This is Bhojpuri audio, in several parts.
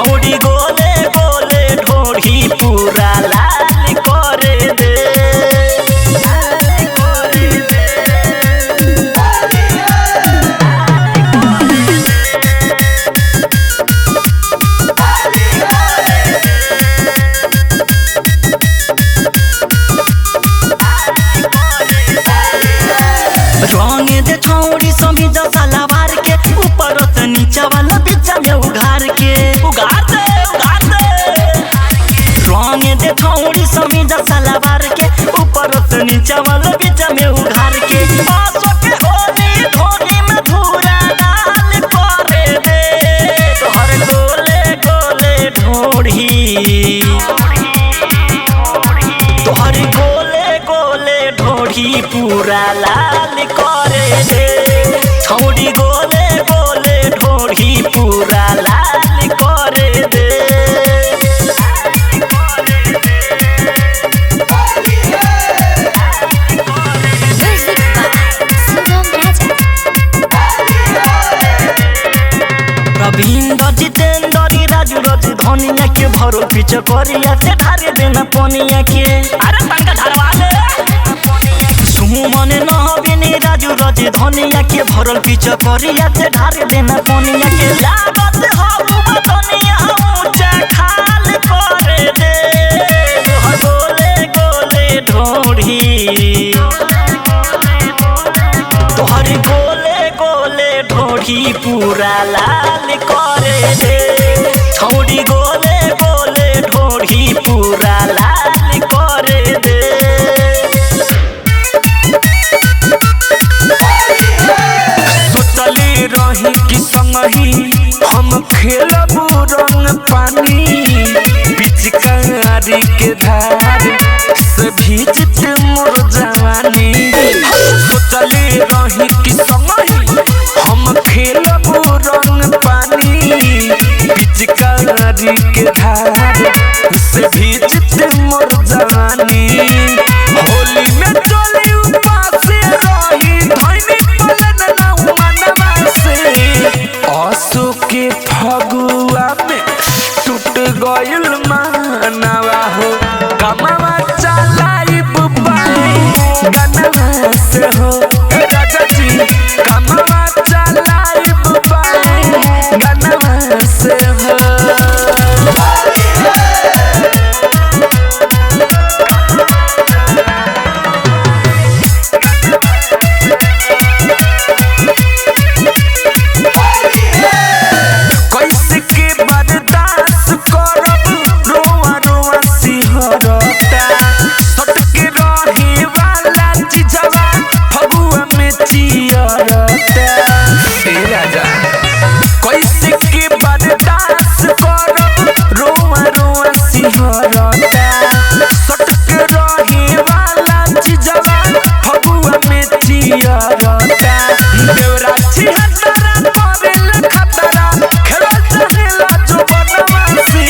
छौड़ी गोले गोले ढोढ़ी पूरा लाल करे दे। रंग दे छौड़ी समी सलावार के ऊपर से नीचा वाला बीच में उघार के उघार दे रंग दे छौड़ी समी सलावार के ऊपर से नीचा वाला बीच में उघार के बासो के होली ढोली में धूरा डाल करे दे। तोहर गोले गोले ढोढ़ी तोहर गोले गोले ढोढ़ी पूरा लाल करे दे। छौड़ी गोले गोले ढोढ़ी पूरा लाल करे दे। रविंद्र जितेंद्र राजू रज धनिया के भरो पीछ करिया से ढारे देना पनिया के। अरे तंका ढारवा ले सुमन नवीनी राजू रज धनिया के भरल पीछ करिया से ढारे देना पनिया के। लागत हो धनिया ऊंचा खाल करे दे। गोले गोले ढोढ़ी तोहर गोले गोले ढोढ़ी पूरा लाल करे दे। छौड़ी गोले गोले ढोढ़ी पूरा लाल करे दे। सोचली रही कि संगही हम खेलबू रंग पानी पिचकारी के धार से भीजत मोर जवानी। सोचली रही कि संगही हम खेलबू रंग पानी पिचकारी के धार से भीजत मोर जवानी। होली में चली उपास रही धैनी पलन ना मनवा से। आंसू के फगुआ में टूट गइल मानवा हो कमावा चलाइब पाई गनवा से हो। राजा जी कमावा चलाइब पाई गनवा से हो। कैसे के बर्दाश्त करब रोआ रोआ सिहरता। सटके रहे वाला चीजवा फगुआ में चियरता। ए राजा कैसे के बर्दाश्त करब रोआ रोआ सिहरता। सटके रहे वाला चीजवा फगुआ में चियरता। देवरा छिहत्तरा करेला खतरा खेला चलेला जो बनवासी।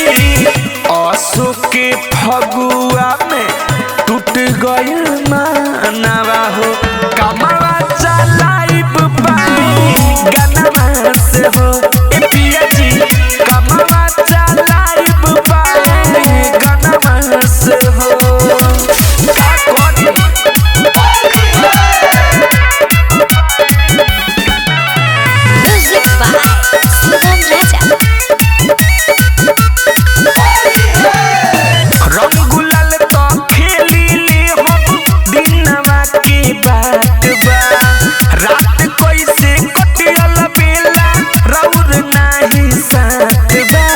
आंसू के फगुआ में टूट गइल मानवा हो कमावा चलाइब पाई गनवा से हो। ए पिया जी कमावा चलाइब पाई गनवा से हो। का करी रंग गुलाल तो खेली ले हम दिनवा के बात बा। रात कैसे कटियल बेला रौर नाही साथ बा।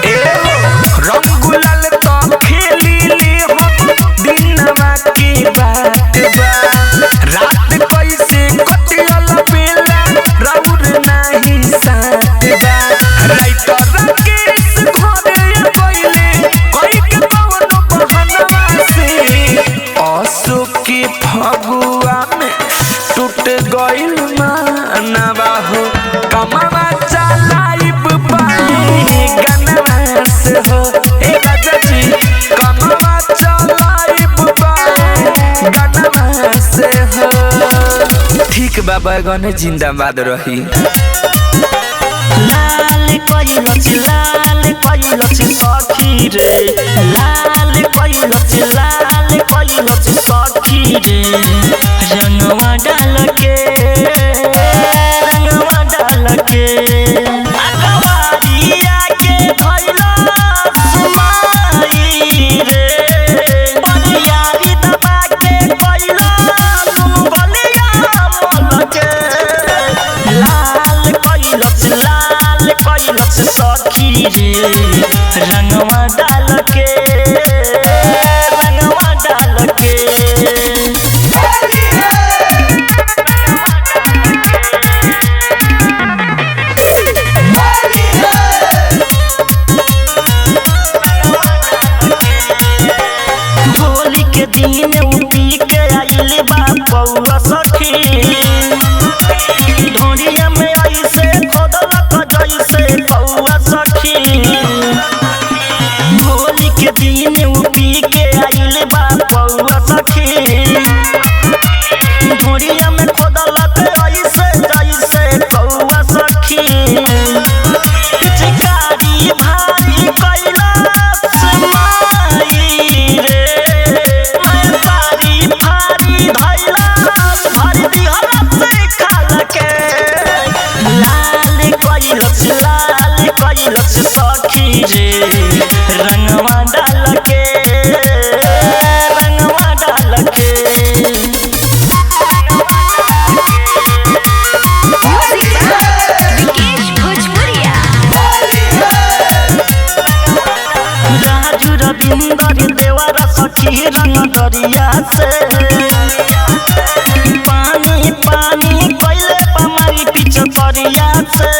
ए रंग गुलाल तो खेली ले हम दिनवा के बात बा। रात कैसे कटियल बेला रौर नाही साथ बा। राइटर राकेश घरे गइले कई के कवनो बहनवा से। आंसू के फगुआ में टूट गइल मानवा हो कमावा चलाइब पाई गनवा से हो। ए राजा जी कमावा चलाइब पाई गनवा से हो। ठीक बाबा गने जिंदाबाद रही। लाल कैलस लाल कैलस सखी रे लाल कैलस सखी रे रंगवा डाल के अकवारिया के धैलस माई रे बरियारी दबा के कैलस गलिया मन के लाल कैलस सखी रे रंगवा डाल के होली के दिन उठी के आइल बा पौआ सखी ढोरिया में ऐसे खोदलक जैसे पौआ सखी होली के दिन उठी के आइल बा पौआ सखी ढोरिया में खोदलक ऐसे जैसे पौआ सखी पिचकारी भारी कैलस माई रे भारी धैलस भर दिहलस खाल के लाल कैलस सखी रे रंगवा डाल के राजू रविंदर देवरा सखी रंग दरिया से पानी कैले पमारी पीछे करिया से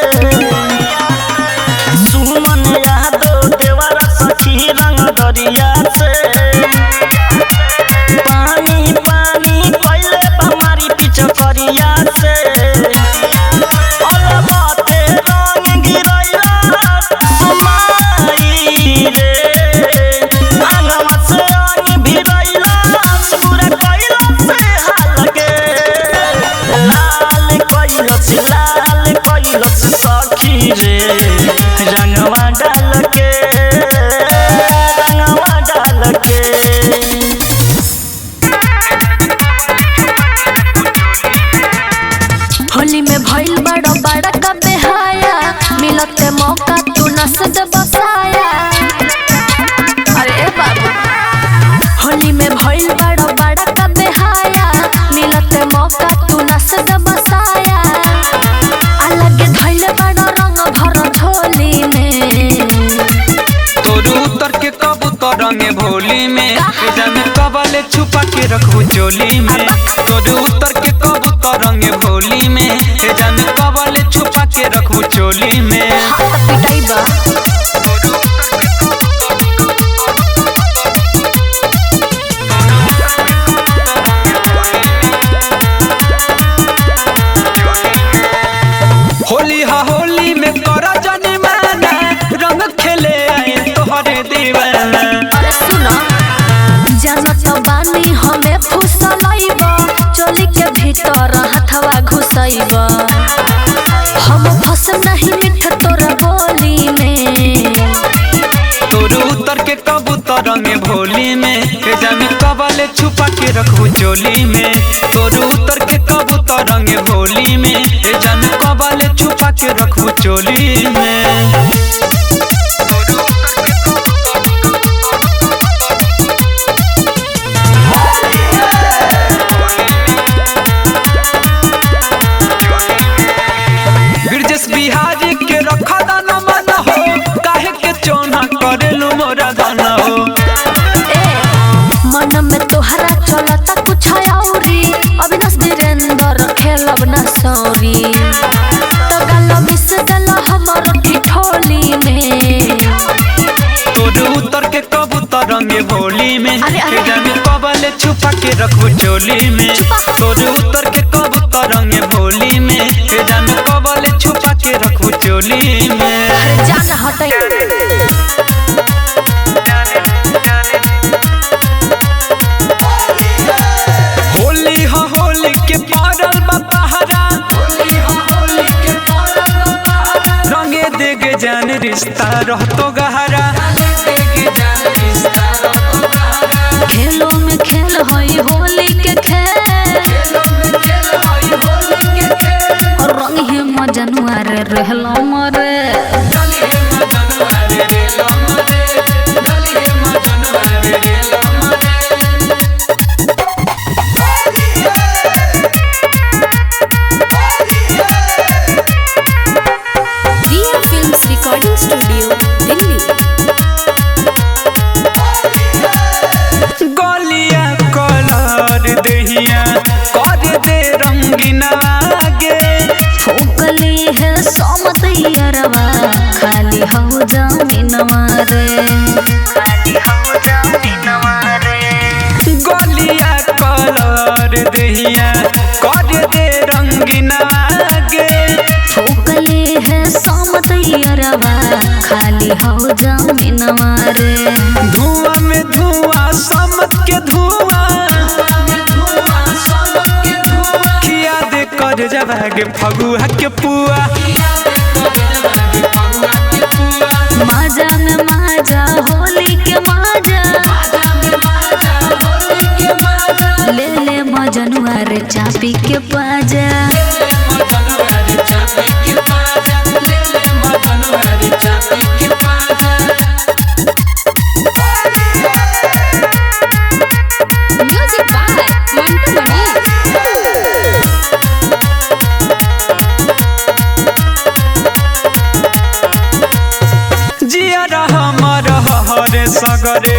सुमन यादव देवरा सखी रंग दरिया से पानी कैले पमारी पीछे करिया से अलबते रंग गिरैलस माई रे आंगवा से रंग भिरैलस पूरा कैलस हाल के लाल कैलस सखी रे रंगवा डाल के होली में भइल बड़ा का बेहाया मिलत मौका तू नस दे बसाया अरे बाबू होली में भइल बड़ा का बेहाया मिलत मौका तू नस दे बसाया अलग धइल बड़ा रंग भर झोली में तोरू उतर के कबूतर रंगे भोली में जाने कबाले छुपा के रखू चोली में तोरू उतर के कबूतर रंगे भोली में जाने कबाले छुपा के रखू चोली में पिटाई बा होली होली में करा जाने माना रंग खेले आए तोहरे दीवाना अरे सुनो जानत बानी हमें फुसलैब चोली के भीतर हथवा घुसैब हम फस नहीं मिठ तोरा बोली में तोरू उतर के कबूतर रंगे भोली में जाने कबाले छुपा के रखू चोली में तोरू उतर के कबूतर रंगे भोली में जाने कबाले छुपा के रखू चोली में ब्रिजेश बिहारी के रखा दाना मन हो काहे के चोना करेलू मोरा दाना हो मन में तोहरा चलता कुछ औरी अविनाश वीरेंद्र खेलब ना सौरी तो गल मिस दल हमर ठिठोली में तोरू उतर के कबूतर रंगे भोली में अरे। जाने कबाले छुपा के रखू चोली में तोरू उतर के कबूतर रंगे भोली में जाने कबाले छुपा के रखू चोली में जान हटै होली होली के पारल बपहरा रंगे देगे जान रिश्ता रहतो गहरा। खेलों में खेल होई होली के खेल और रंग है मजनुआ रे रहलो मरे। रिया फिल्म्स रिकॉर्डिंग स्टूडियो दिल्ली। गलिया कलर देहिया कर दे रंगीना गे। ठोकली है सोमतैयरवा खाली हो जमीनवा रे। गलिया कलर देहिया कर दे रंगीना गे। ठोकली है सोमतैयरवा खाली हो जमीनवा रे। धुआं में धुआं समत के धुआं खिया दे कर जवागे फगुआ के पुआ। माजा में माजा होली के माजा ले ले मजनुआ रे चापी के पाजा। Music by Mantu Mani. जिया हमर हरे सगरे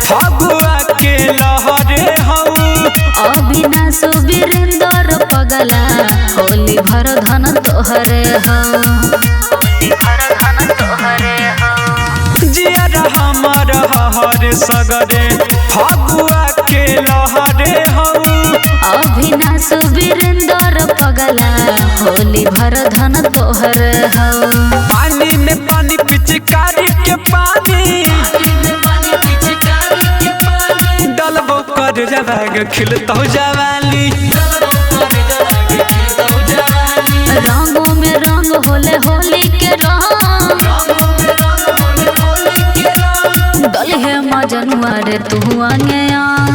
फगुआ के लहरे हऊ। अविनाश वीरेंद्र पगला होली भर धन तोहरे हो। जिया हमर हरे सगरे फगुआ के लहरे हऊ। अविनाश वीरेंद्र पगला होली भर धन तोहरे हो। पानी में पानी पिचकारी के पानी डलबो कर जवाग खिलतो जवाली। रंगों में रंग होले होली के रंग दल है मजनुआ रे तू आंगयान।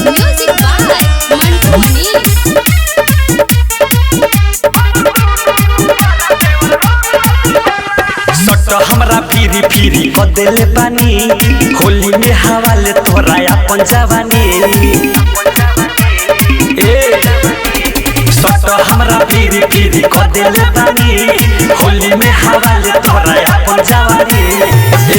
Music by Mantu Mani. सट हमरा फिरी फिरी क देले बानी होली में हवाले तोरा अपन जवानी। ए सट हमरा फिरी फिरी क देले बानी होली में हवाले तोरा अपन जवानी।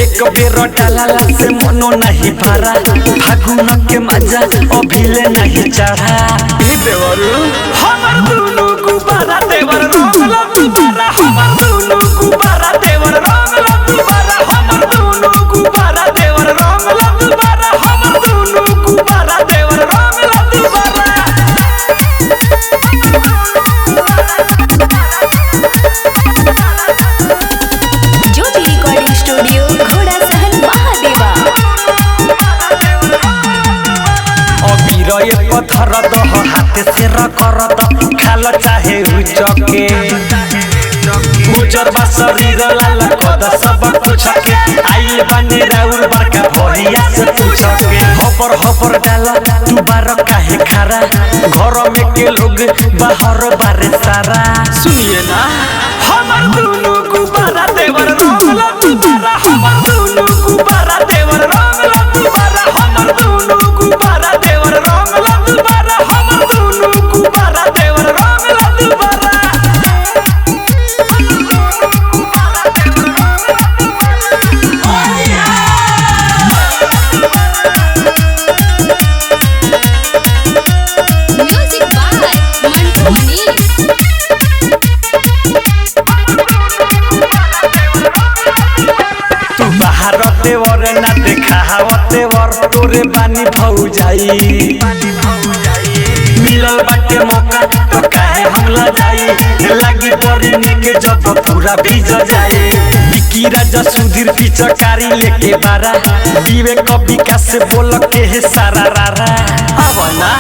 एक बेर डालाला से मनो नहीं भरा फागुन के मजा अभिले नहीं चढ़ा। ए देवरू हमर दुनु गुबारा देवर रंगला दुबारा। हमर दुनु गुबारा देवर रंगला दुबारा। हमर दुनु गुबारा देवर रंगला दुबारा। हमर दुनु गुबारा देवर रंगला दुबारा। ज्योति रिकॉर्डिंग स्टूडियो घोड़ा सहन महादेवा। अबीर ये पत्थर दह हाथ से रगरद खाल चाहे उचके। उजर बा शरीर लाल कद सब कुछ के आइल बने राउर बड़का भैया से पूछ के। हबर हबर डाल तू बार काहे खारा घर में के लोग बाहर बारे सारा। सुनिए ना हमर दुनु गुबारा देवर रंगला दुबारा। हमर दुनु गुबारा देवर रंगला दुबारा। हमर दुनु गुबारा देवर रंगला दुबारा। हमर दुनु गुबारा देवर रंगला दुबारा। Music by Mantu Mani. तू बाहर देवर ना देखा देवर तोरे बानी भौ जाई। मिलल बाटे मौका तो काहे हमला जाई लागी बड़ी निके जब पूरा भीज जाए। विकी राजा सुधीर पिचकारी लेके बारा विवेक विकास से बोल के है सारा रारा अब ना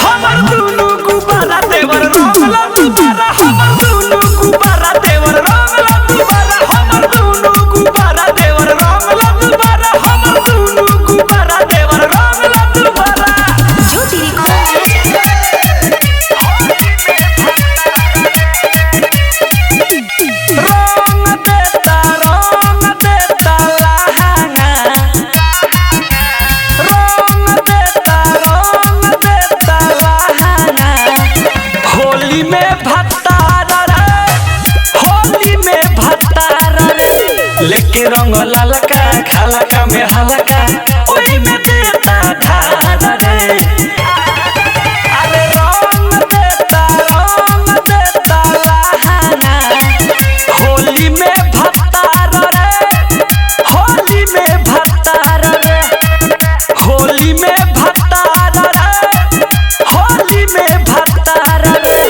हमर दुनु गुबारा देवर रंगला दुबारा हमर दुनु गुबारा देवर रंगला दुबारा हमर दुनु गुबारा देवर रंगला दुबारा हमर दुनु गुबारा देवर रंगला दुबारा ज्योति लेके रंग लालका खालका में हलका ओही में देता धार रे अरे रंग देता लहाना होली में भत्तार रे होली में भत्तार रे होली में भत्तार रे होली में भत्तार रे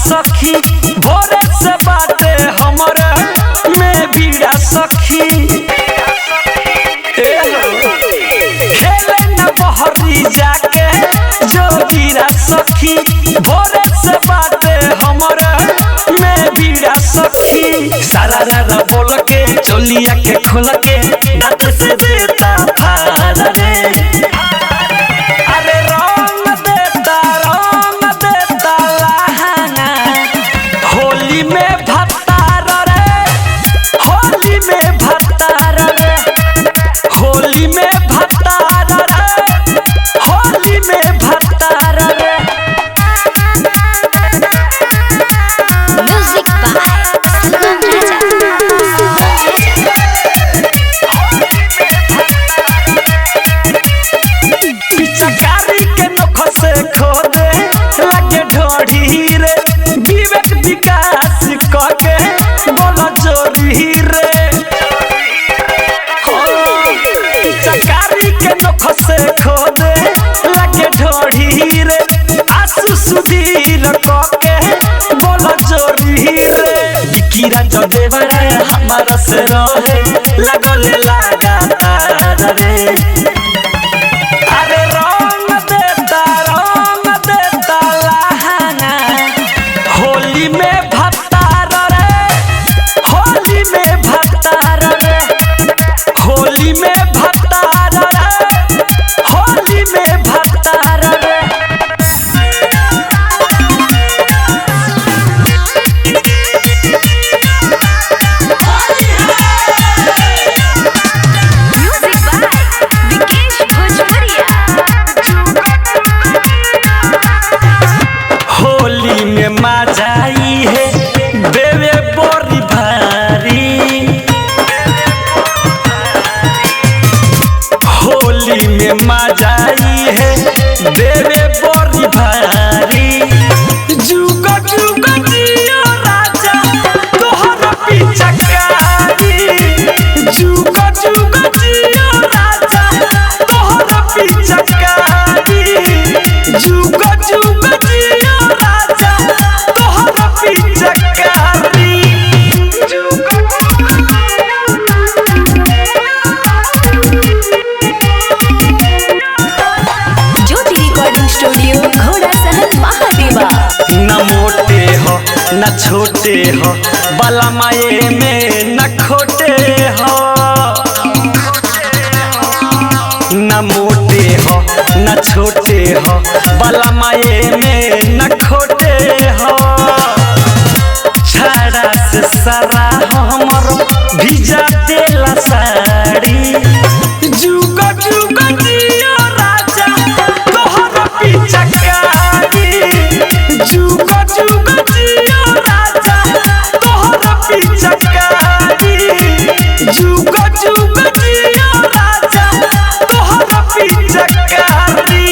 सखी भोरे से बाटे हमरे में बीड़ा सखी खेले न बहरी जाके जो बीड़ा सखी भोरे से बाटे हमरे में बीड़ा सखी सारा रारा बोल के चोलिया के खोल के दांत से देता फाड़ रे अरे रंग देता लहाना होली में भत्तार रे होली में भत्तार रे होली में भत्तार रे होली में भत्तार रे म्यूजिक बाय पिचकारी के नख से खोदे लगे ढोढ़ी रे विवेक विकास के बोल जोरी रे पिचकारी के नख से खोदे लगे ढोढ़ी रे आसु सुधीर के बोल जोरी रे विकी राजा देवरा हमारा से रहे लगल लगातार रे अरे रंग देता लहाना होली में भत्तार रे होली में भत्तार रे होली में भत्तार रे होली में भत्तार रे म्यूजिक बाय विकेश भोजपुरिया होली में मजाई है बेवे बोरी भारी होली में मजाई है बेवे बोरी भारी जुग जुग जियो राजा तोहर पिचकारी जुग जुग जियो राजा तोहर पिचकारी जुग जुग जियो राजा तोहर पिचकारी ज्योति रिकॉर्डिंग स्टूडियो घोड़ा सहन महादेवा न मोटे हो न छोटे हो बाला माये में न खोटे हो न मोटे हो न छोटे हो बाला माये में न खोटे हो छाड़ा से सारा हमर भिजा देला साड़ी जुग जुग जियो राजा तोहर पिचकारी जुग जुग जियो राजा तोहर पिचकारी जुग जुग जियो राजा तोहर पिचकारी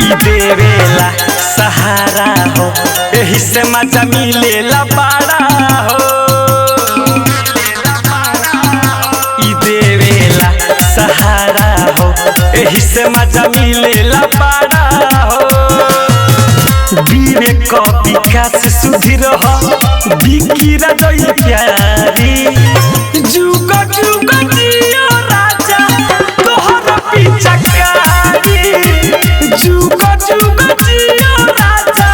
ई देवेला सहारा हो एही से मजा मिलेला बड़ा हो ई देवेला सहारा हो एही से मजा मिलेला बड़ा हो विवेक विकास सुधीर हो बिकी राजई प्यारी जुग जुग जियो राजा तोहर पिचकारी जुग जुग जियो राजा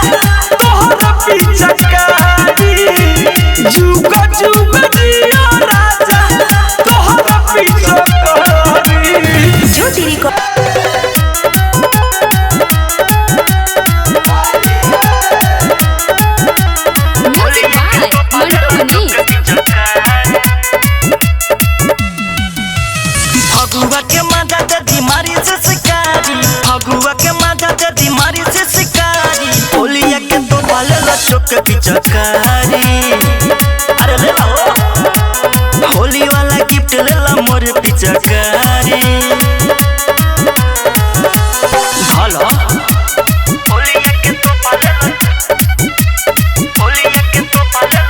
तोहर पिचकारी जुग जुग जियो राजा तोहर पिचकारी ज्योति को फगुआ के मजा दे बीमारी से शिकारी फगुआ के मजा दे बीमारी से शिकारी होलिया के तो पाले ला चोक पिचकारी अरे ले ला होली वाला गिफ्ट ले ला मोर पिचकारी भलो होलिया के तो पाले होलिया के तो पाले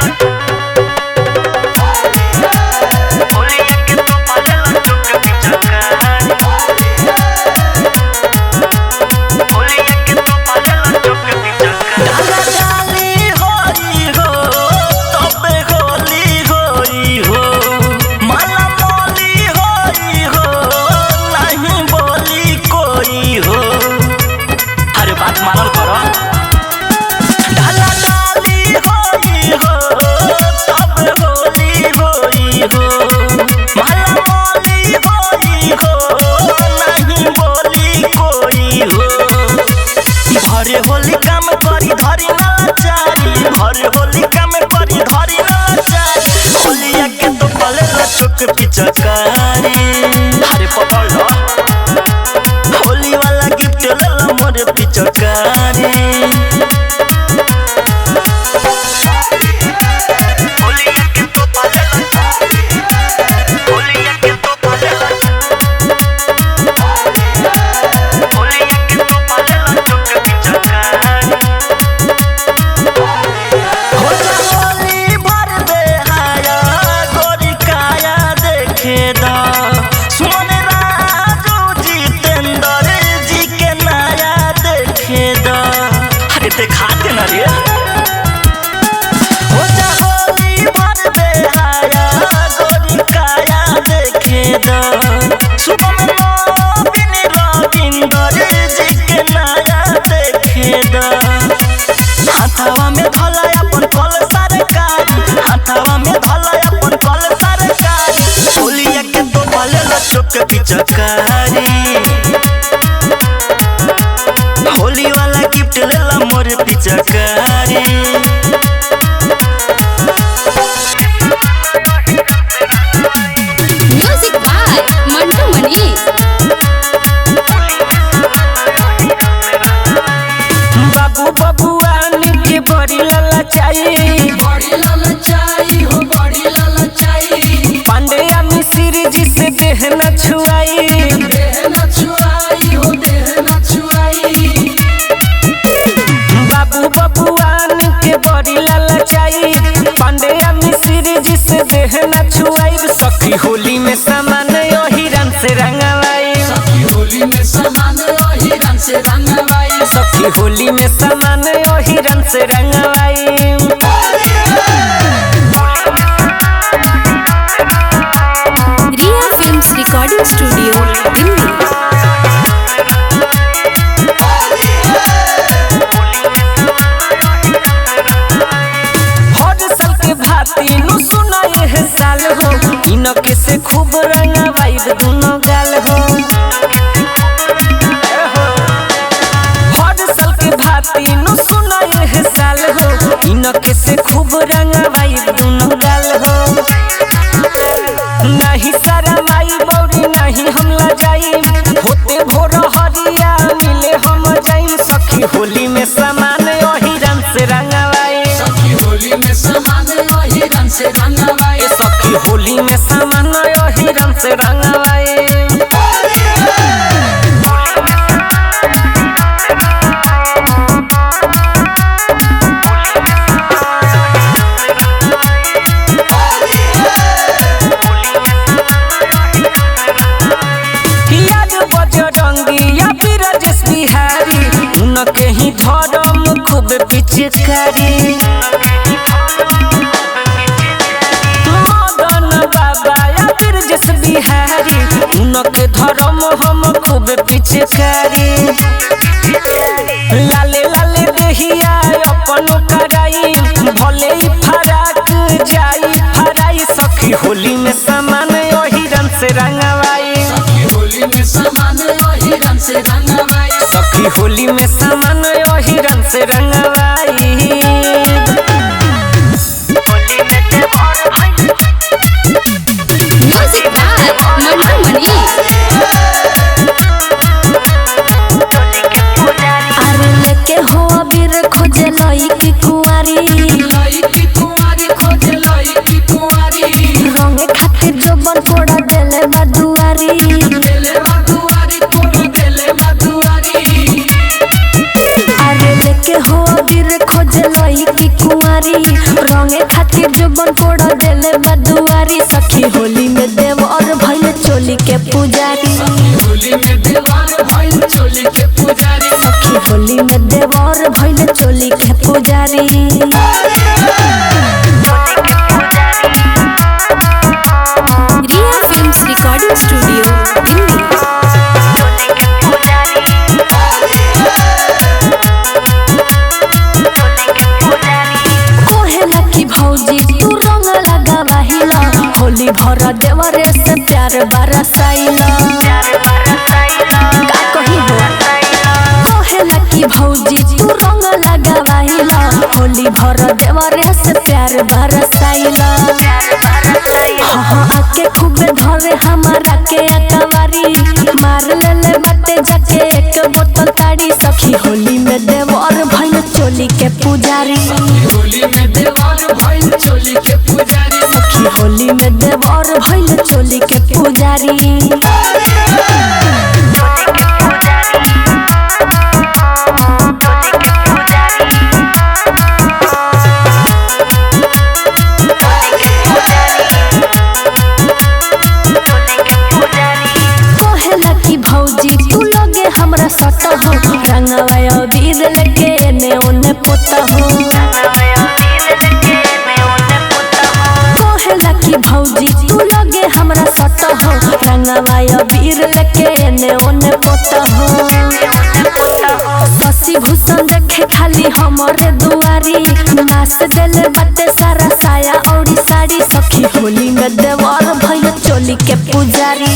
भरे होली काम करी धरी नाचारी भरे होली काम करी धरी नाचारी होलिया के तो पले ला चोक पिचकारी अरे पकड़ लो होली वाला गिफ्ट ले ला मोर पिचकारी होलिया के तो पले होलिया के तो पले दिखाते ना रे हो जा होली भर बेहाया गोरी काया देखे दा सुबह में बिन रविंदर जी के नया देखे दा हाथवा में धला अपन कल सरकारी हाथवा में धला अपन कल सरकारी होलिया के तो पाले ला चोक पिचकारी होली वाला गिफ्ट ले ला मोर पिचकारी म्यूजिक बाय मंटू मनी बाबू बबुआन के बड़ी लाला चाहिए हो बड़ी लाला चाहिए पांडेया मिसिर जी से देह न छुआई देह न छुआई हो देह न छुआई बाबू बबुआन के बड़ी लाला चाहिए पांडेया मिसिर जी से देह न छुआई सखी होली में सामान यो हिरन से रंगवाई सखी होली में सामान हिरन से रंगवाई सखी होली में सामान यो हिरन से रंगवाई रिया फिल्म्स रिकॉर्डिंग स्टूडियो दिल्ली हर साल के भांति नु सुना ये साल हो इन के से खूब रंगवाई दोनों गाल हो हर साल के भांति नु सुना ये साल हो इन के से खूब रंगवाई दोनों गाल हो नहीं सारा माई बौरी नहीं हमला जाई होते भोर हरिया मिले हम जाई सखी होली में सामान यो हिरन से रंगवाई सखी होली में सामान हिरन से रंगवाई सखी होली में सामान यो हिरन से रंगवाई खूब पिचकारी मदन बाबा या फिर जिस बिहारी उनके धर्म हम खूब पिचकारी लाले लाले देहिया अपन कराई भले ही फराक जाई फराई सखी होली में सामान ओही रंग से रंगवाई होली में सामान वही रंग से रंगवाई सखी होली में सामान ओही रंग से रंगवाई म्यूजिक बाय मन्नू मनी। अरे लेके हो अबीर खोजे लईकी कुंवारी लईकी कुंवारी खोजे लईकी कुंवारी रंगे खातिर जोबन कोड़ा देले बदुआरी देले बादुआरी तोड़ देले बादुआरी अरे लेके हो अबीर खोजे लईकी कुंवारी रंगे खातिर जोबन कोड़ा देले बदुआरी सखी होली में देव और भइल चोली के पुजारी होली में देवार भइल चोली के पुजारी सखी होली में देव और भइल चोली के पुजारी रिया फिल्म्स रिकॉर्डिंग स्टूडियो दिल्ली। कोहेला की भौजी तू रंग लगावाहिला होली भर देवरे से प्यार बरसाइला का कही हो कोहेला की भौजी तू रंग लगावाहिला होली भर देवरे से प्यार बरसाइला हाँ आके खूबे धरे हमारा के अकवारी मार लेले बाटे जाके एक बोतल ताड़ी सखी होली में देवर भइल चोली के पुजारी होली में देवार भइल चोली के पुजारी सखी होली में देवर भइल चोली के पुजारी कोहेला की भौजी तू लगे हमरा सट हो रंगवा बीर लेके एने ओने पोता हो कोहेला की भौजी तू लगे हमरा सट हो रंगवा बीर लेके एने ओने पोता हो शशि भूषण देखे खाली हमरे दुआरी नाच देले बाटे सारा साया औरी साड़ी सखी होली में देवर भइल चोली के पुजारी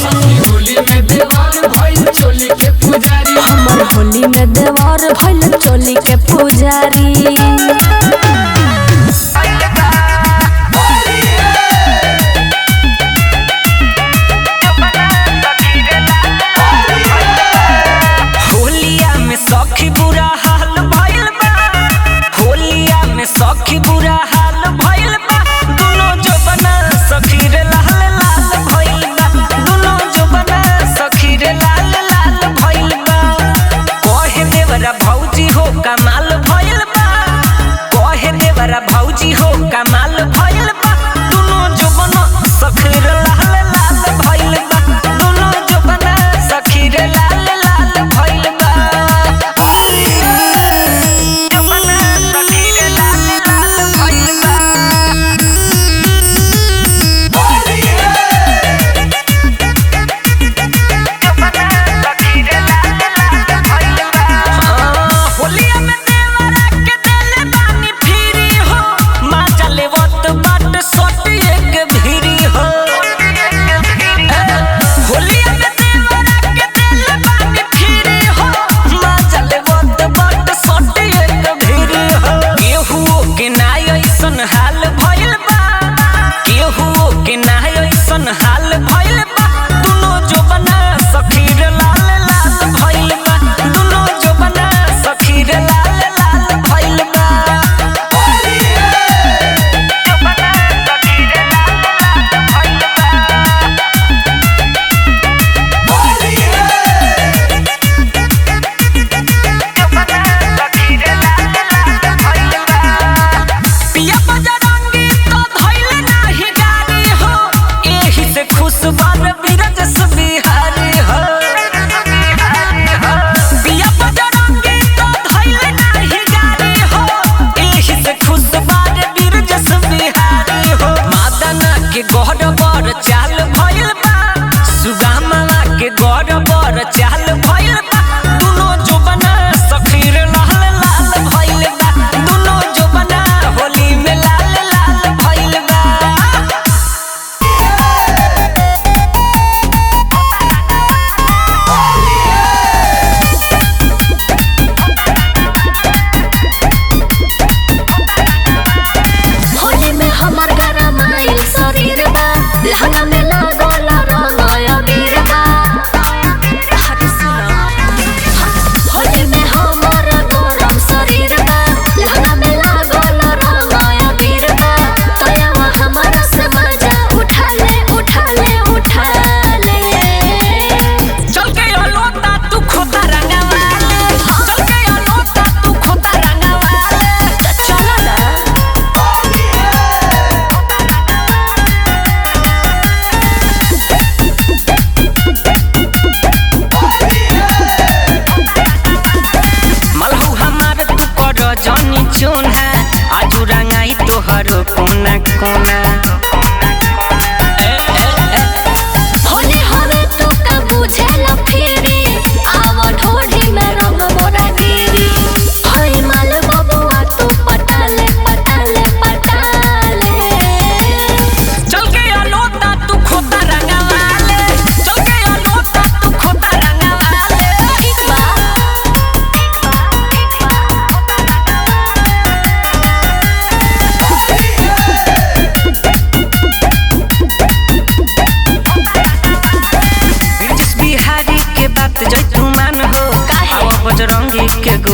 होली में देवार भइल चोली के पुजारी हमर होली में देवर भइल चोली के पुजारी होलिया में सखी बुरा हाल भइल बा होलिया में सखी बुरा हाल भइल बा दुनो जबना सखी रे लाल लाल भइल बा दुनो जबना सखी रे लाल लाल भइल बा कहे देवरा भौजी हो कमाल भइल बा कहे देवरा भौजी हो कमाल भइल बा दुनो जबना सखी रे लाल लाल भइल बा दुनो जबना सखी रे लाल लाल भइल बा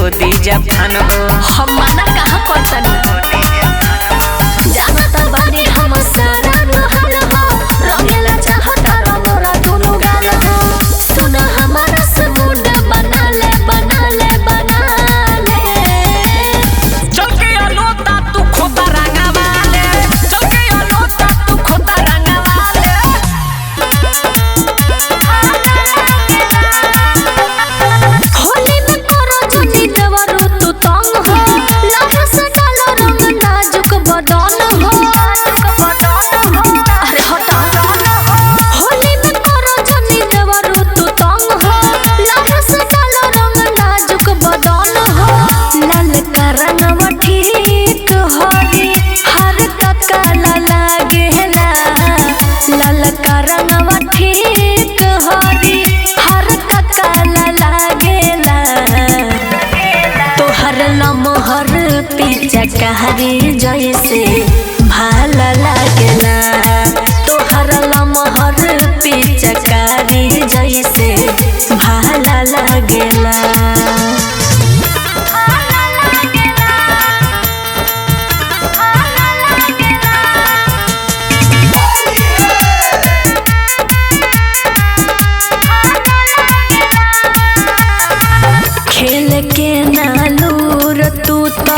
गोदी जफान हो। हम मना कहाँ करतनी जानता बानी हम सारा रहन हो रंगेला चाहता रंगोरा दोनों गाल हो सुन हमारा से मुंड बना ले चल के अलोता तू खोता रंगा वाले चल के अलोता तू खोता रंगा वाले होली में करो जनी देवरू तू तंग हो लहर से डालो रंग नाजुक बदन हो अरे हटा होली में करो जनी देवरू तू तंग हो लहर से डालो रंग नाजुक बदन हो लाल का रंगवा ठीक होगी हर काला लागेला लाल का रंगवा ठीक होगी हर काला लागेला तोहर लमहर पीछा कहरी जैसे भाला लागेला तोहर लमहर पीछा कहरी जैसे भाला लागेला खेल के नालूर तू तो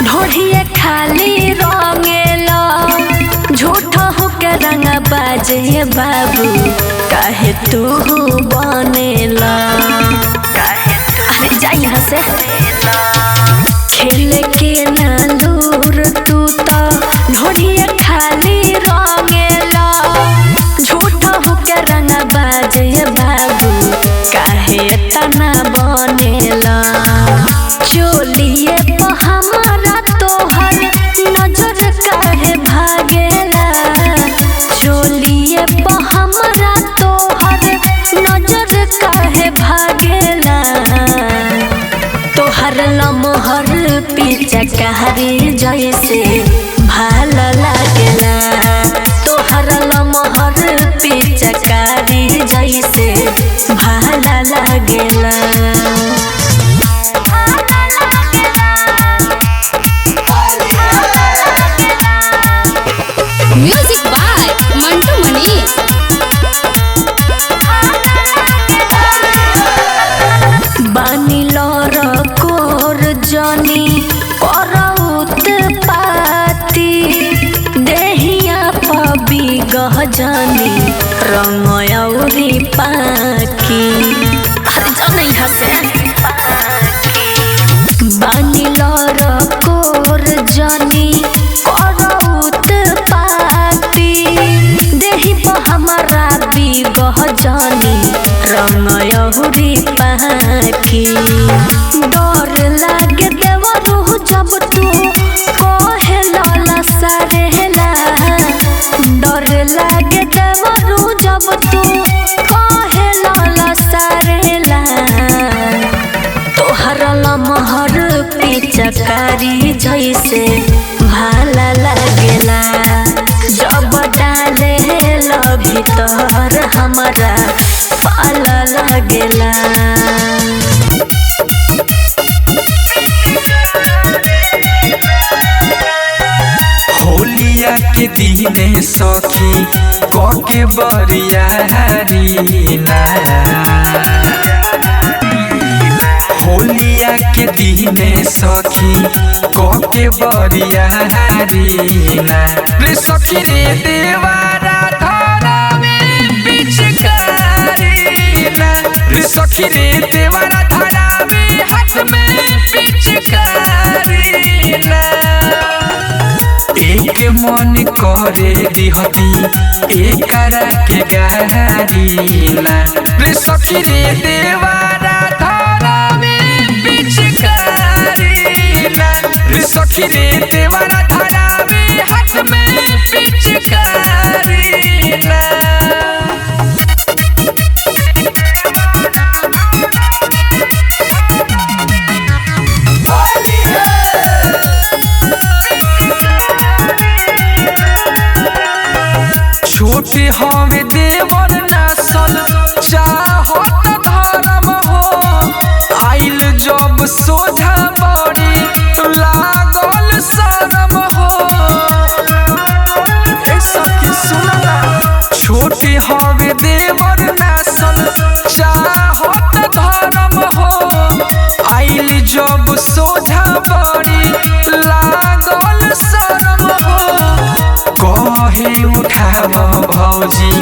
ढोढ़िए खाली रंगेला झूठा होके रंग बाजे बाबू काहे तू बनेला अरे जा यहाँ से खेल के नालूर तू तो ढोढ़िए खाली रंगेला झूठा होके रंग बाजे बाबू काहे तना बनेला चोलिए पे हमारा तोहर नजर काहे भागेला चोलिए पे हमारा तोहर नजर काहे भागेला तोहर लमहर पीछा कहरी जैसे भाला लागेला तोहर लमहर पीछा कहरी जैसे भाला लागेला म्यूजिक बाय मंटू मनीष। बानी लर कोर जनी करौत पाती देहिया पबी गह जनी रंगयौरी पाकी अरे जान यहाँ से बानी लर कोर जनी करौत पाती देही पर हमारा बिगह जनी रंगयौरी पाकी डर लागे देवरू जब तू कहे लाला सरेला डर लागे देवरू जब तू कहे लाला सरेला तोहर लमहर पिचकारी जैसे भाला लागेला जब डाले भीतर हमारा पाला लागेला होलिया के दिने सखी कके बरियारीना होलिया के दिने सखी कके बरियारीना रे सखी रे देवारा धरावे पिचकारीना रे सखी रे देवारा धरावे हाथ में पिचकारीना एक मन करे दिहती एकरा के गारीना रे सखी रे देवारा धरावे पिचकारीना रे सखी रे देवारा धरावे हाथ में पिचकारीना छोटे हमें देवर नसल चाहत धर्म हो आइल जब सोझा छोटे हवे देवर नासल चाहत धर्म हो आइल जब सोझा बड़ी लागल शरम हो कहे उठाव भौजी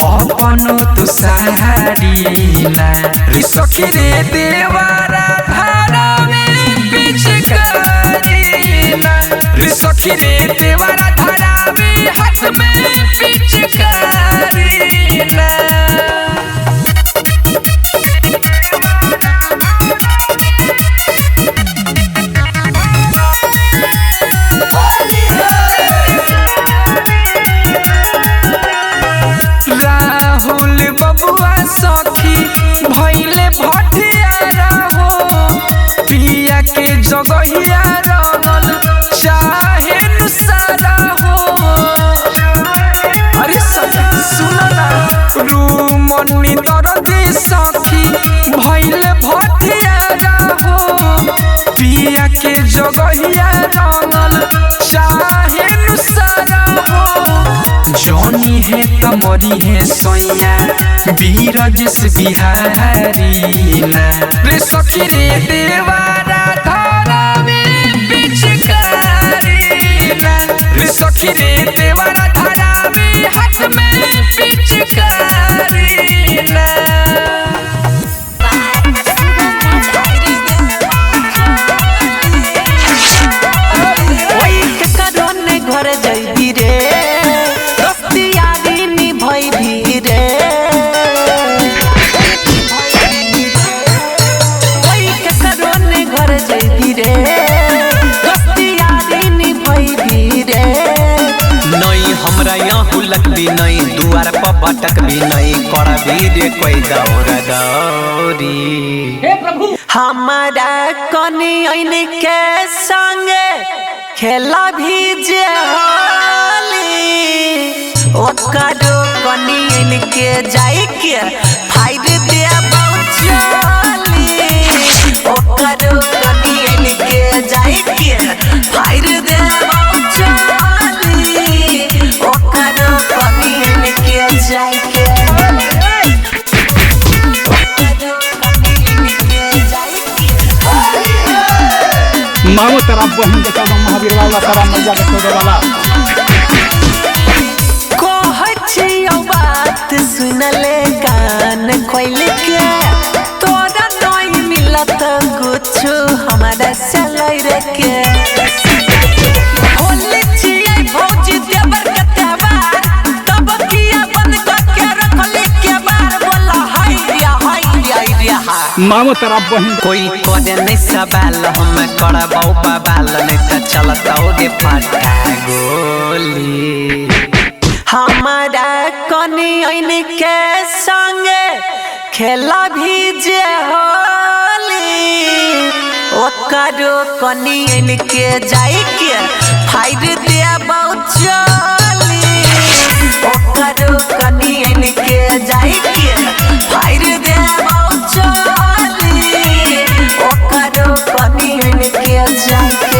अपन तू साड़ी ना रे सखी रे देवारा धारा में पिचकारी ना रे सखी रे देवारा धारा में हाथ में पिचकारी ना राहुल बबुआ सखी भैले भटियारा हो पिया के जगहिया रंगल चाहे नुसारा हो अरे सुनो ना रूमनी तरदी सखी भैले भटियारा हो पिया के जगहिया रंगल चाहे नुसारा हो जॉनी है तमरी है सोया बीरजस बिहारी ना रे सखी रे देवारा धारा में पिचकारी ना रे सखी रे देवारा धारा में हाथ में पिचकारी ना घर जैबी रे दोस्तियारी निभई भी रे कोई के करोने घर जैबी रे दोस्तियारी निभई भी रे नहीं हमरा यहाँ हुलक भी नहीं दुआर पर भटक भी नहीं करबी रे कोई दौड़ दौरी हमारा कनी ऐन के संगे खेला भी जे होली ओकरो कनी ऐन के जाई के फाइद दे बहुचली ओकरो कनी ऐन के जाई के फाइद दे बहुचली ओकरो कनी ऐन के जाई के मांगो तेरा बहन के सब महावीर वाला तारा मैया के खोजे वाला कहछियो बात सुनले कान खोल के तोरा नहीं मिलत कुछ हमारा चलै रे के होली छियै भौजी देवर के त्योहार तब किया बंद करके रखले के बार बोला हाय रे मांगो तेरा बहन कोई करे नहीं सवाल हम करबौ बवाल नहीं तो चलतौ रे फटा गोली हमारा कनी ऐन के संगे खेला भी जे होली ओकरो कनी ऐन के जाई के फाइद दे बहुचली ओकरो कनी ऐन के जाई के फाइद दे बहुचली ओकरो कनी ऐन के जाई के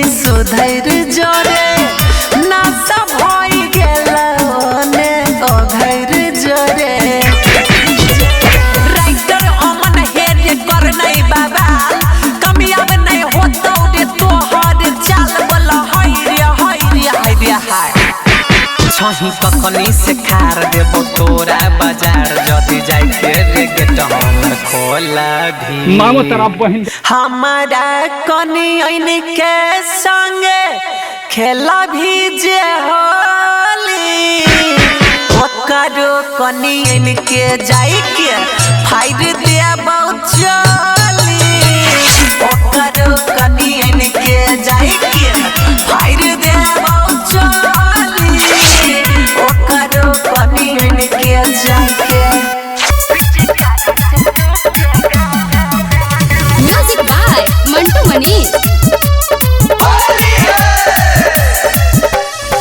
सुधैर जोरे नासा भई गेला ओने ओधैर जोरे राइटर अमन हेड कर नहीं बाबा कमियाब नहीं होतो रे तोहर चाल बोला हाय रे हाय छही कखनी से खार देबो तोरा बाजार जदी जाई के रे गेट हमर खोला भी मांगो तेरा बहन हमारा कनी ऐन के संगे खेला भी जे होली ओकरो कनी ऐन के जाई के फाइद दे बहुचली ओकरो कनी ऐन के जाई के फाइद दे बहुचली ओकरो कनी ऐन के जाई के म्यूजिक बाय मंटू मनी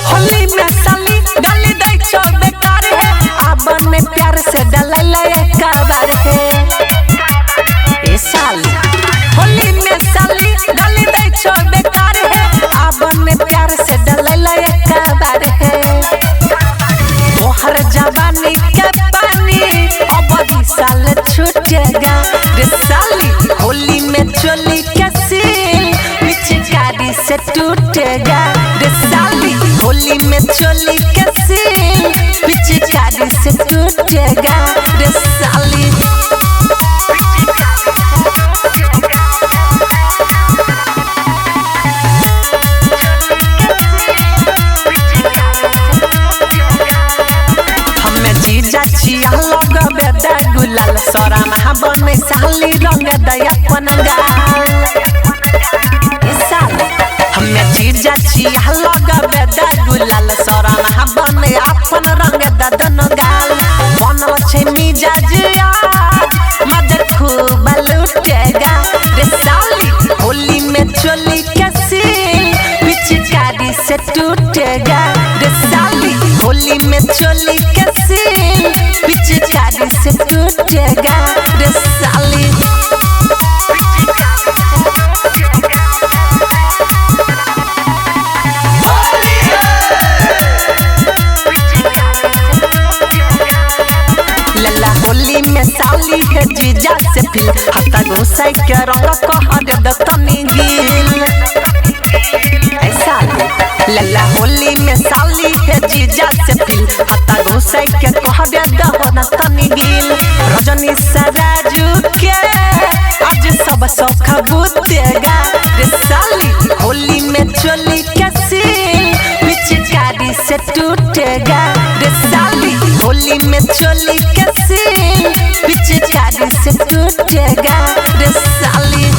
होली में साली छूटेगा रे साली होली में चोली के सील पिचकारी से टूटेगा रे साली होली में चोली के सील पिचकारी से टूटेगा रे साली। जीजा छिया लग बेदा गुलाल सरा महाबन साली रंग दया पनगाल साली हमें जीजा छिया लग बेदा गुलाल सरा महाबन अपन रंग ददन गाल बनल छे मिजाजिया मजा खूब लूटेगा रे साली होली में चोली के सील पिचकारी से टूटेगा रे साली होली में चोली के सील पिचकारी से टूटेगा रे साली। लला होली में साली है जीजा से फिल हता घुसाई के रंग कह दे तनी गिल ऐसा लला होली में साली है जीजा से फिल हता घुसाई के कह दे न तनी गिल रजनी सराजू के आज सब सौख बुतेगा रे साली होली में चोली के सील पिचकारी से टूटेगा रे साली होली में चोली के सील पिचकारी से टूटेगा रे साली।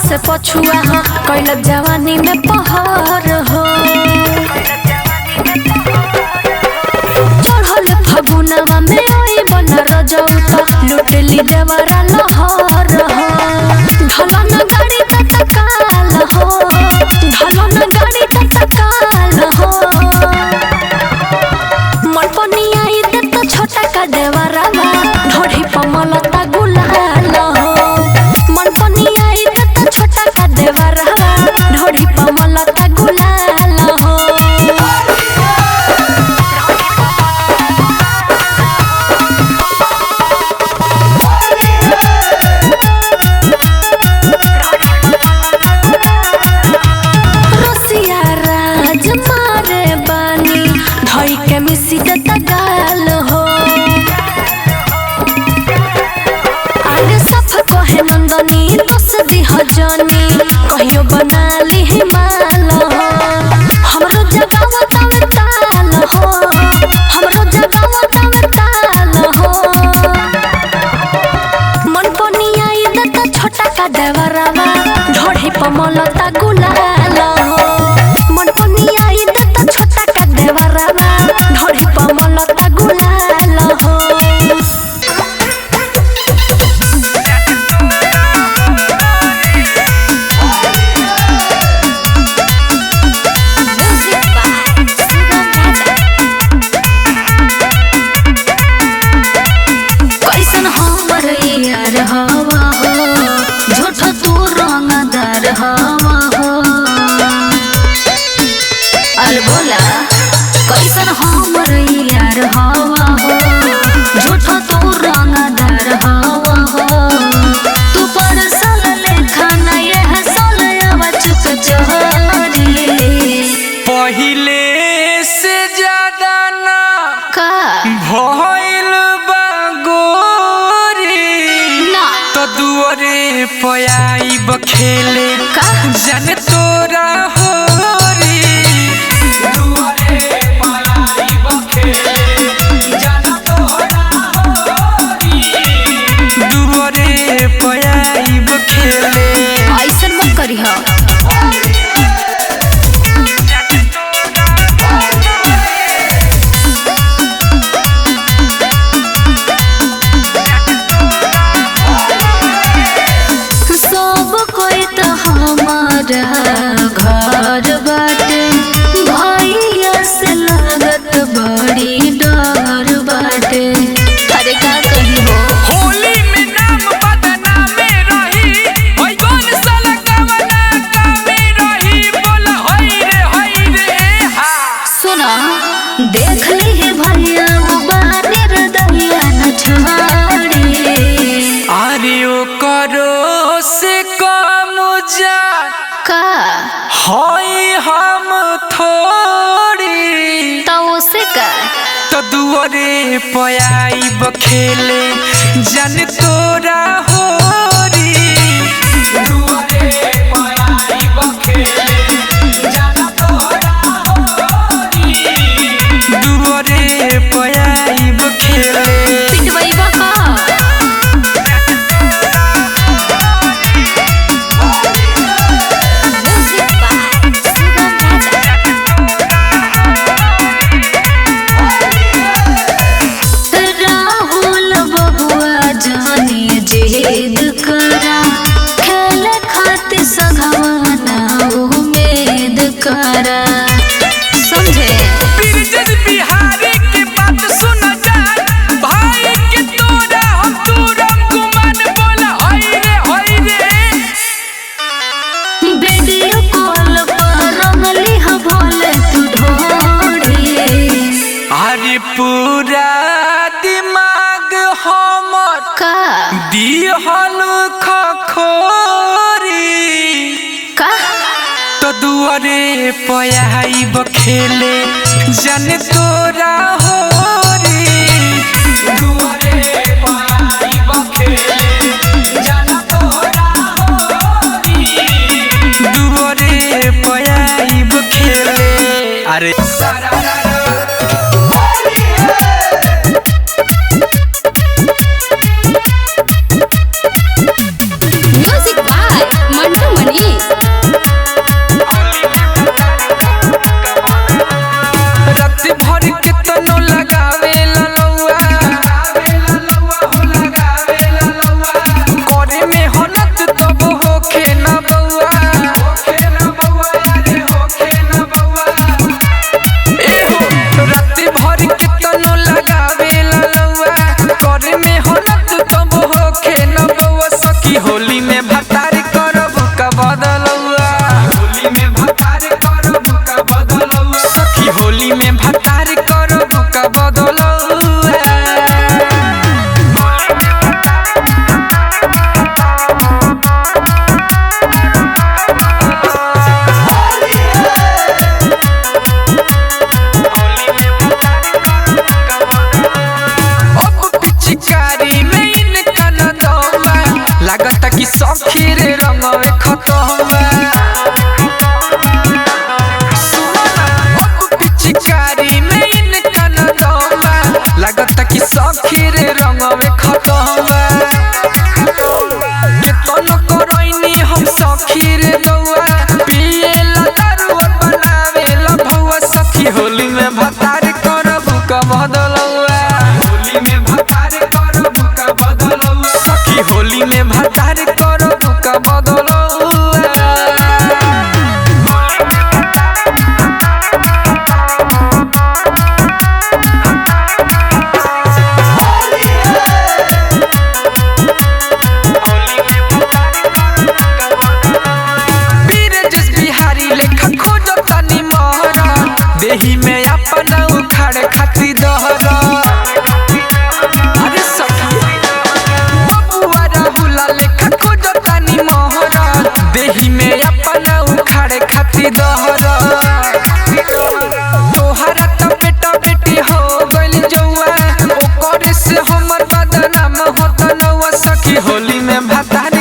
से पछुआ हो कैलक जवानी में पहर हो चढ़ल फगुनवा में ओई बन रजौ त लुटली देवरा लहर हो ढलन गाड़ी तत्काल हो ढलन गाड़ी तत्काल हो मलपनी आई दे तो छोटा का देवरा ढोढ़ी पमलता गुलाल हो मलपनी आई दे तो छोटा का देवरा ढोढ़ी पमलता गुलाल हो। रसिया राज मारे बानी धई के मिसी दे तगाल हो आगे सफ कहे नंदनी दस दी हजनी कहियो बना ली हिमाल हो हमरो जगावा तवे ताल हो हमरो जगावा तवे ताल हो मन पनी आई दे तो छोटा का देवरावा ढोढ़ी पमलता गुलाल हो मन पनी आई दे तो छोटा का देवरावा ढोढ़ी पमलता गुलाल हो। दुआरे पयाई बखेले जन तोरा हो रे दुआरे पयाई बखेले जन तोरा हो रे दुआरे पयाई बखेले ऐसन मत करी हा। घर बाटे भैया से लागत बड़ी डर बाटे। अरे का कही हो होली में नाम बदनामे रही ओइ कौन साला कवना कामे रही बोला होई रे हा सुना देख ली भैया वो बाने रदैया न छाड़ी। अरे ओ करो से कम जा का होई हम थोड़ी तो उसे का तो दुआरे पयाई बखेले जन तोरा हो रे दुआरे पयाई बखेले जन तोरा हो रे दुआरे पयाई बखेले पिटवाई बा का जिद करा खेल खातिर सघवाना उम्मीद करा समझे बिरजद बिहारी के बात सुन जा भाई के तोरा हम तुरम गुमान बोला होई रे वीडियो कॉल पर रंगली हा भोले तू ढोड़ी। अरे पूरा दिमाग हमर का दिहल खखोरी का तो दुआरे पयाई बखेले जन तोरा हो रे दुआरे पयाई बखेले जन तोरा हो रे दुआरे पयाई बखेले अरे म्यूजिक बाय मंटू मनीष। रात भर के तनो लगावे ललौआ करे में होनत तब होखे न बौआ एहो रात भर के तनो लगावे ललौआ करे में होनत तब होखे न बौआ सखी होली में भतार करब का बदलौआ होली में भतार करब का बदलौआ सखी होली में भतार करब का बदलौआ अब पिचकारी में इनका न दौबा लागता कि सखी रे रंगवे खतौबा अब पिचकारी में इनका न दौबा लागता कि सखी रे रंगवे खतौबा केतन करैनी हम सखी रे दौआ पिएला दारू बनावेला भौआ सखी होली में भतार करब का बदलौआ होली में भतार करब का बदलौआ सखी होली में भतार करब का बदलौआ बीरजस बिहारी लेखा खोजो तनी मोहरा देही में अपना उखाड़ खाती दहरा अरे सखी बबुआ राहुला लेखा खोजो तनी मोहरा देही में अपना उखाड़ खाती दहरा तोहरा तो बेटा बेटी हो गइल जौआ ओकरे से हमर बदनाम होत नौआ सखी होली में भतार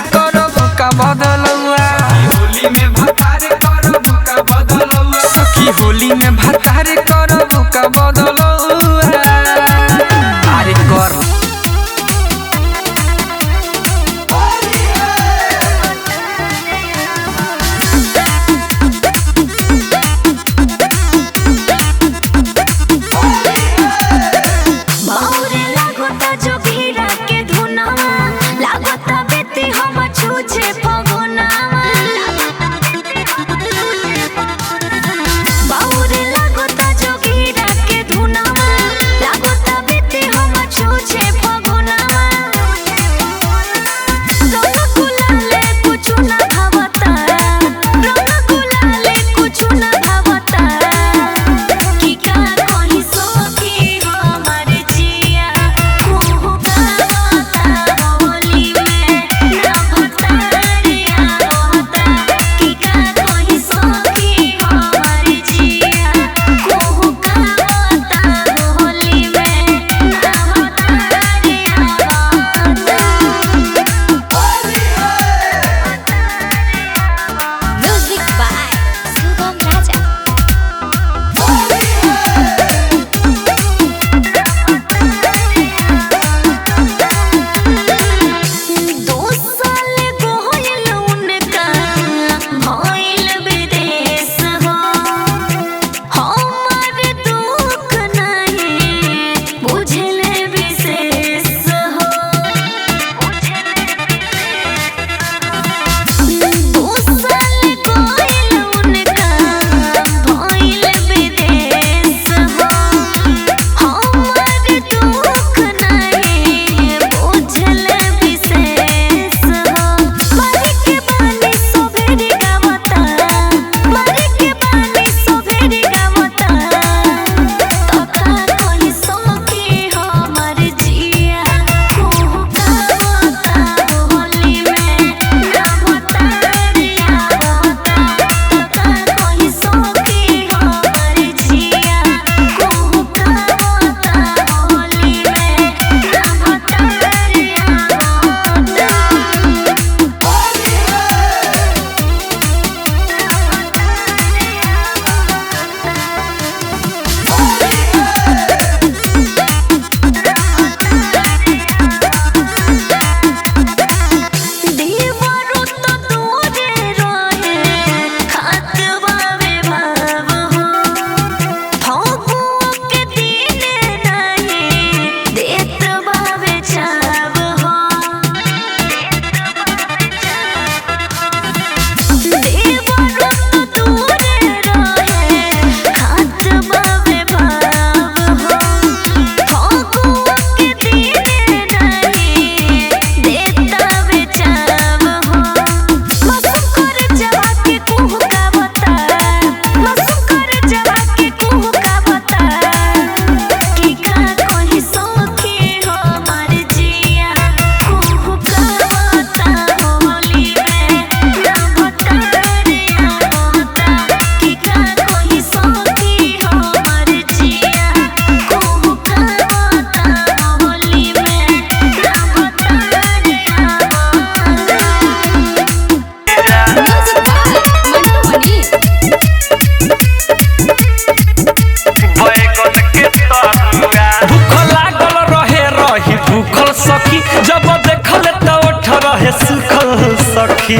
सखी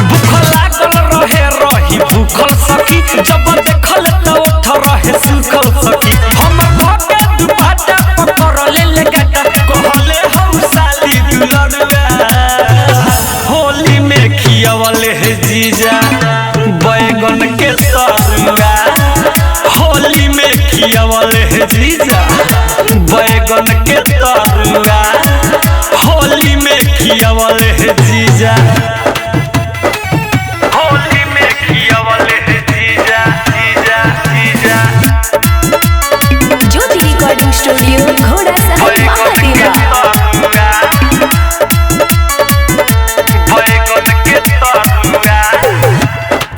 भूखल लागल रहे रही भूखल सखी जब देखल त उठ रहे सुखल सखी हम भके दुपाटा पकड़ ले गाटा कहले हम साली दुलरवा होली में खियावले है जीजा बैगन के तरुआ होली में खियावले है जीजा बैगन के तरुआ होली में खियावले है जीजा होली में खियावले है जीजा जीजा जीजा ज्योति रिकॉर्डिंग स्टूडियो घोड़ा सहर महादेवा।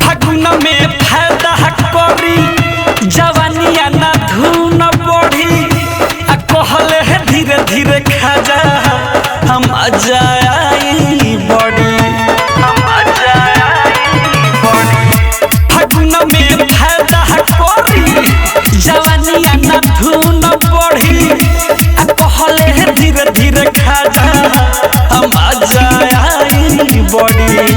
फागुन में फायदा करी जवानिया ना धून बढ़ी आ कहले है धीरे धीरे खाजा हम अजाई बड़ी फागुन में फायदा करी जवानिया ना धून बढ़ी आ कहले है धीरे धीरे खाजा हम अजाई बड़ी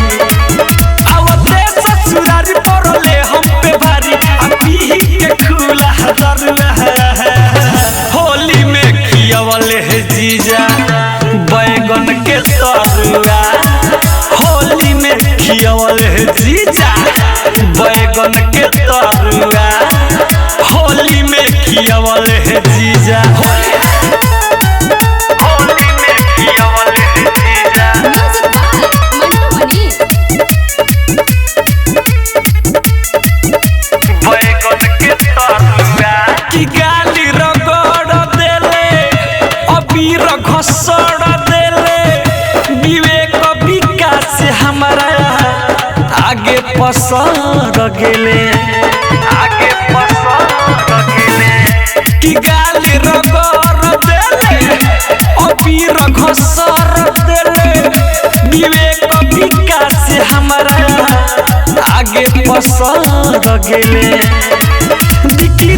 ससुरारी पड़ले हम पे भारी आ पीही के खुला दरुआ होली में खियावले है जीजा बैगन के तरुआ होली में खियावले है जीजा बैगन के तरुआ होली में खियावले है जीजा होली में खियावले है जीजा की गाली रगड़ देले अबीर घसड़ देले विवेक विकास हमारा आगे पसर गेले की गाली रगड़ देले अबीर घसड़ देले विवेक विकास हमारा आगे पसर गेले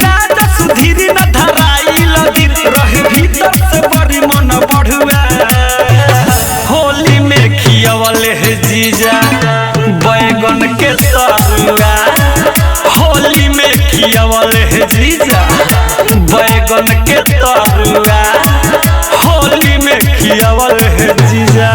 राजा सुधीर न धराई लगिर रहे भीतर से बड़ी मन बढ़ुआ होली में खियावले है जीजा बैगन के तरुआ होली में खियावले है जीजा बैगन के तरुआ होली में खियावले है जीजा।